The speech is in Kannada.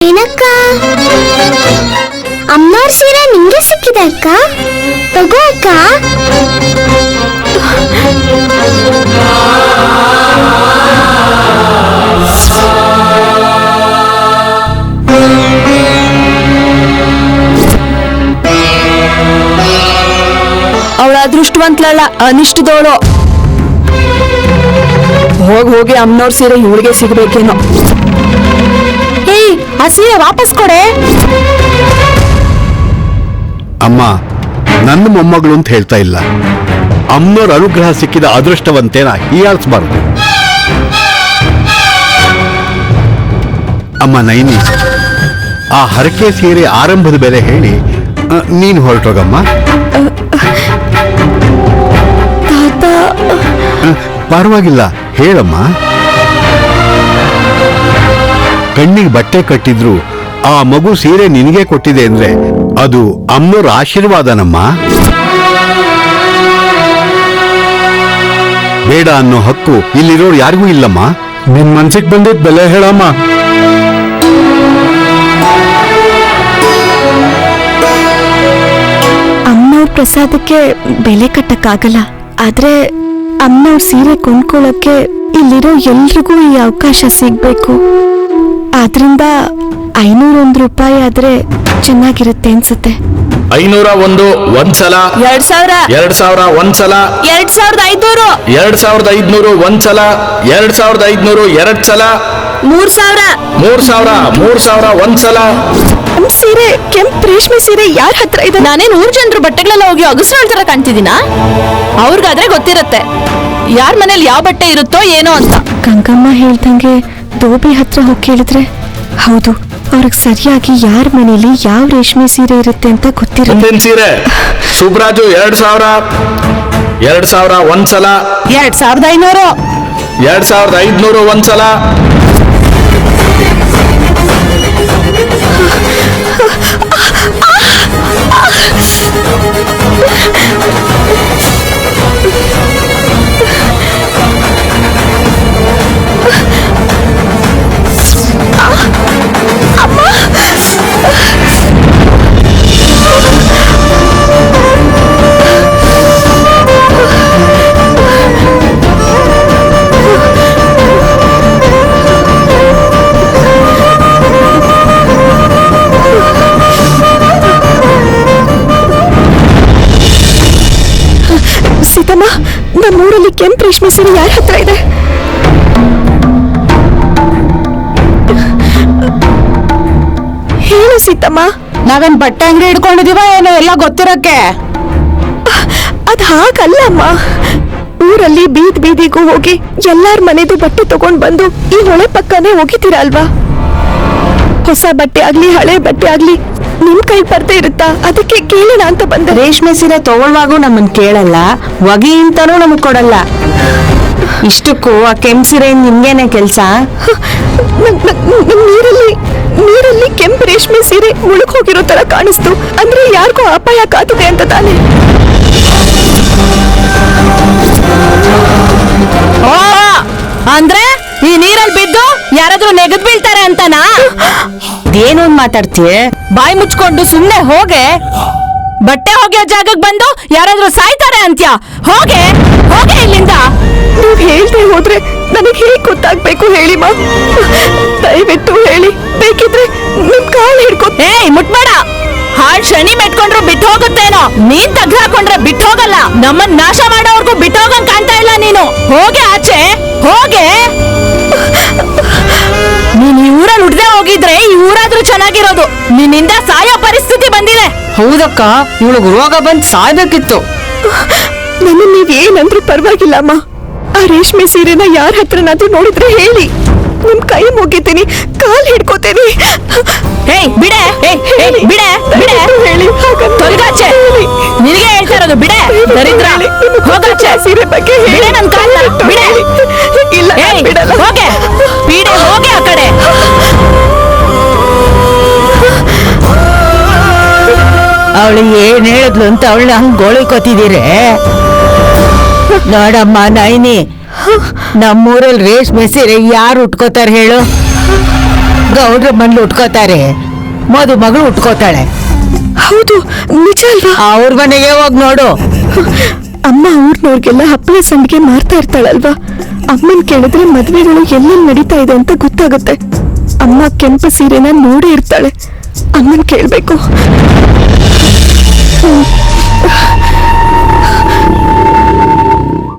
ಏನಕ್ಕ ಅಮ್ಮನವ್ರ ಸೀರೆ ನಿಂಗೆ ಸಿಕ್ಕಿದೆ ಅಕ್ಕ, ತಗೋ ಅಕ್ಕ. ಅವಳ ಅದೃಷ್ಟವಂತಲಲ್ಲ, ಅನಿಷ್ಟದವಳು. ಹೋಗಿ ಹೋಗಿ ಅಮ್ಮನವ್ರ ಸೀರೆ ಇವಳಿಗೆ ಸಿಗ್ಬೇಕೇನೋ. ಆ ಸೀರೆ ವಾಪಸ್ ಕೊಡೆ. ಅಮ್ಮ, ನನ್ನ ಮೊಮ್ಮಗಳು ಅಂತ ಹೇಳ್ತಾ ಇಲ್ಲ. ಅಮ್ಮನವ್ರ ಅನುಗ್ರಹ ಸಿಕ್ಕಿದ ಅದೃಷ್ಟವಂತೇನ ಹೀಯಾಳಿಸಬಾರದು. ಅಮ್ಮ ನೈನಿ, ಆ ಹರಕೆ ಸೀರೆ ಆರಂಭದ ಬೆಲೆ ಹೇಳಿ ನೀನು ಹೊರಟೋಗಮ್ಮ. ಪರವಾಗಿಲ್ಲ, ಹೇಳಮ್ಮ. ಕಣ್ಣಿಗೆ ಬಟ್ಟೆ ಕಟ್ಟಿದ್ರು ಆ ಮಗು ಸೀರೆ ನಿನಗೆ ಕೊಟ್ಟಿದೆ ಅಂದ್ರೆ ಅದು ಅಮ್ಮನವ್ರ ಆಶೀರ್ವಾದನಮ್ಮ. ಬೇಡ ಅನ್ನೋ ಹಕ್ಕು ಇಲ್ಲಿರೋರು ಯಾರಿಗೂ ಇಲ್ಲಮ್ಮ. ನಿನ್ ಮನ್ಸಿಗೆ ಬಂದಿದ್ ಬೆಲೆ ಹೇಳಮ್ಮ. ಅಮ್ಮನವ್ರ ಪ್ರಸಾದಕ್ಕೆ ಬೆಲೆ ಕಟ್ಟಕ್ಕಾಗಲ್ಲ, ಆದ್ರೆ ಅಮ್ಮನವ್ರ ಸೀರೆ ಕೊಂಡ್ಕೊಳ್ಳೋಕೆ ಇಲ್ಲಿರೋ ಎಲ್ರಿಗೂ ಈ ಅವಕಾಶ ಸಿಗ್ಬೇಕು. ಆದ್ರಿಂದ 501 ರೂಪಾಯಿ ಆದ್ರೆ ಚೆನ್ನಾಗಿರುತ್ತೆ ಅನ್ಸುತ್ತೆ. 501 ಒಂದ್ಸಲ, 2000, 2000 ಒಂದ್ಸಲ, 2500, 2500 ಒಂದ್ಸಲ, 2500 ಎರಡ್ ಸಲ, 3000, 3000 ಒಂದ್ಸಲ. ಸೀರೆ ಕೆಂಪು ರೇಷ್ಮೆ ಸೀರೆ ಯಾರ ಹತ್ರ ಇದೆ? ನಾನೇ 100 ಜನರು ಬಟ್ಟೆಗಳೆಲ್ಲ ಹೋಗಿ ಅಗಸ್ರಾಳ್ ತರ ಕಾಣ್ತಿದ್ದೀನಾ? ಅವ್ರಿಗಾದ್ರೆ ಗೊತ್ತಿರತ್ತೆ ಯಾರ ಮನೇಲಿ ಯಾವ ಬಟ್ಟೆ ಇರುತ್ತೋ ಏನೋ ಅಂತ. ಗಂಗಮ್ಮ ಹೇಳ್ದಂಗೆ ದೋಬಿ ಹತ್ರ ಹೋಗಿ ಕೇಳಿದ್ರೆ ಹೌದು, ಅವ್ರಿಗೆ ಸರಿಯಾಗಿ ಯಾರ ಮನೇಲಿ ಯಾವ ರೇಷ್ಮೆ ಸೀರೆ ಇರುತ್ತೆ ಅಂತ ಗೊತ್ತಿರುತ್ತೆ. ಮುಂದಿನ ಸೀರೆ ಸುಬ್ರಾಜು 2000, 2000 ಒಂದ್ಸಲ, 2500, 2500 ಒಂದ್ಸಲ. ಸೀತಮ್ಮ, ನಮ್ಮೂರಲ್ಲಿ ಕೆಂಪು ರೇಷ್ಮೆ ಸೀರೆ ಯಾರ ಹತ್ರ ಇದೆ? ಹೇಳು ಸೀತಮ್ಮ. ನಾವೇನ್ ಬಟ್ಟೆ ಅಂಗಡಿ ಹಿಡ್ಕೊಂಡಿದೀವ ಏನೋ ಎಲ್ಲ ಗೊತ್ತಿರಕ್ಕೆ? ಅದ್ ಹಾಗಲ್ಲಮ್ಮ. ಊರಲ್ಲಿ ಬೀದ್ ಬೀದಿಗೂ ಹೋಗಿ ಎಲ್ಲಾರ ಮನೆದು ಬಟ್ಟೆ ತಗೊಂಡ್ ಬಂದು ಈ ಹೊಳೆ ಪಕ್ಕನೇ ಹೋಗಿತೀರ ಅಲ್ವಾ? ಹೊಸ ಬಟ್ಟೆ ಆಗ್ಲಿ ಹಳೆ ಬಟ್ಟೆ ಆಗ್ಲಿ ನಿಮ್ ಕೈ ಬರ್ದೇ ಇರುತ್ತಾ? ಅದಕ್ಕೆ ಕೇಳೋಣ ಅಂತ ಬಂದೆ. ರೇಷ್ಮೆ ಸೀರೆ ತಗೊಳ್ವಾಗೂ ನಮ್ಮನ್ ಕೇಳಲ್ಲ, ಒಗಿ ಅಂತಾನೂ ನಮಗ್ ಕೊಡಲ್ಲ. ಇಷ್ಟಕ್ಕೂ ಆ ಕೆಂಪು ಸೀರೆ ನಿಮ್ಗೇನೆ ಕೆಲ್ಸ? ನೀರಲ್ಲಿ ಕೆಂಪು ರೇಷ್ಮೆ ಸೀರೆ ಮುಳುಗ್ ಹೋಗಿರೋ ತರ ಕಾಣಿಸ್ತು ಅಂದ್ರೆ ಯಾರಿಗೂ ಅಪಾಯ ಕಾದಿದೆ ಅಂತ ತಾನೆ? ಅಂದ್ರೆ ಈ ನೀರಲ್ಲಿ ಬಿದ್ದು ಯಾರಾದ್ರೂ ನೆಗದ್ ಬೀಳ್ತಾರೆ ಅಂತನಾ? ಏನು ಮಾತಾಡ್ತೀಯ? ಬಾಯಿ ಮುಚ್ಕೊಂಡು ಸುಮ್ನೆ ಹೋಗೆ. ಬಟ್ಟೆ ಹೋಗ್ಯೋ ಜಾಗಕ್ಕೆ ಬಂದು ಯಾರಾದ್ರೂ ಸಾಯ್ತಾರೆ ಅಂತ್ಯಾ? ಹೋಗೆ ಹೋಗೆ ಇಲ್ಲಿಂದ. ನೀವ್ ಹೇಳ್ದೆ ಹೋದ್ರೆ ನನಗೆ ಹೇಗ್ ಗೊತ್ತಾಗ್ಬೇಕು ಹೇಳಿ ಮಾ? ದಯವಿಟ್ಟು ಹೇಳಿ, ಬೇಕಿದ್ರೆ ನಿಮ್ ಕಾಲ್ ಹಿಡ್ಕೊ. ಮುಟ್ಬೇಡ. ಹಾಳ್ ಶನಿ ಮೆಟ್ಕೊಂಡ್ರು ಬಿಟ್ಟು ಹೋಗುತ್ತೇನೋ, ನೀನ್ ತಗ್ಗ ಹಾಕೊಂಡ್ರೆ ಬಿಟ್ಟು ಹೋಗಲ್ಲ. ನಮ್ಮನ್ ನಾಶ ಮಾಡೋರ್ಗು ಬಿಟ್ಟು ಹೋಗಂಗ್ ಕಾಣ್ತಾ ಇಲ್ಲ ನೀನು. ಹೋಗೆ ಆಚೆ ಹೋಗೆ. ನೀನ್ ಈ ಊರಲ್ಲಿ ಹುಡ್ದೆ ಹೋಗಿದ್ರೆ ಈ ಊರಾದ್ರೂ ಚೆನ್ನಾಗಿರೋದು. ನಿನ್ನಿಂದ ಸಾಯೋ ಪರಿಸ್ಥಿತಿ ಬಂದಿದೆ. ಹೌದಕ್ಕ, ಇವಳಿಗೆ ರೋಗ ಬಂದ್ ಸಾಯ್ಬೇಕಿತ್ತು. ನನ್ನ ನೀವೇನಂದ್ರೂ ಪರವಾಗಿಲ್ಲ ಅಮ್ಮ. ಆ ರೇಷ್ಮೆ ಸೀರೆನ ಯಾರ ಹತ್ರನಾದ್ರೂ ನೋಡಿದ್ರೆ ಹೇಳಿ, ನಿಮ್ ಕೈ ಮುಗಿತೀನಿ, ಕಾಲ್ ಹಿಡ್ಕೋತೀನಿ. ಬಿಡೆ ಬಿಡೆ ಬಿಡೆ ಹೇಳಿ. ತೊಲಗಾಚೆ, ನಿನಗೆ ಹೇಳ್ತಾ ಇರೋದು. ಬಿಡೆ ದರಿದ್ರ, ಹೋಗಾಚೆ. ಸೀರೆ ಬಗ್ಗೆ ಬಿಡೆ, ನನ್ ಕಾಲ ಬಿಡೆ. ಇಲ್ಲ ಬಿಡಲ್ಲ. ಹೋಗೆ ಬಿಡೆ, ಹೋಗೆ ಆ ಕಡೆ. ಅವಳು ಏನ್ ಹೇಳಿದ್ಲು ಅಂತ ಅವಳನ್ನ ಹಂಗ್ ಗೋಳಿಕೋತಿದ್ದೀರಿ? ನೋಡಮ್ಮ ನೈನಿ, ನಮ್ಮೂರಲ್ಲಿ ರೇಷ್ಮೆ ಸೀರೆ ಯಾರು ಉಟ್ಕೋತಾರ ಹೇಳು? ಗೌಡ್ರ ಮನೇಲಿ ಉಟ್ಕೋತಾರೆ, ಮಗಳು ಉಟ್ಕೋತಾಳೆ. ಹೌದು, ನಿಜ ಅಲ್ವಾ? ಅವ್ರ ಮನೆಗೆ ಹೋಗ್ ನೋಡು. ಅಮ್ಮ ಊರ್ನವ್ರಿಗೆಲ್ಲ ಹಪ್ಪಳ ಸಂಡಿಗೆ ಮಾರ್ತಾ ಇರ್ತಾಳಲ್ವಾ? ಅಮ್ಮನ್ ಕೇಳಿದ್ರೆ ಮದ್ವೆಗಳು ಎಲ್ಲೆಲ್ಲಿ ನಡೀತಾ ಇದೆ ಅಂತ ಗೊತ್ತಾಗುತ್ತೆ. ಅಮ್ಮ ಕೆಂಪು ಸೀರೆನ ನೋಡೇ ಇರ್ತಾಳೆ. ಅಮ್ಮನ್ ಕೇಳ್ಬೇಕು.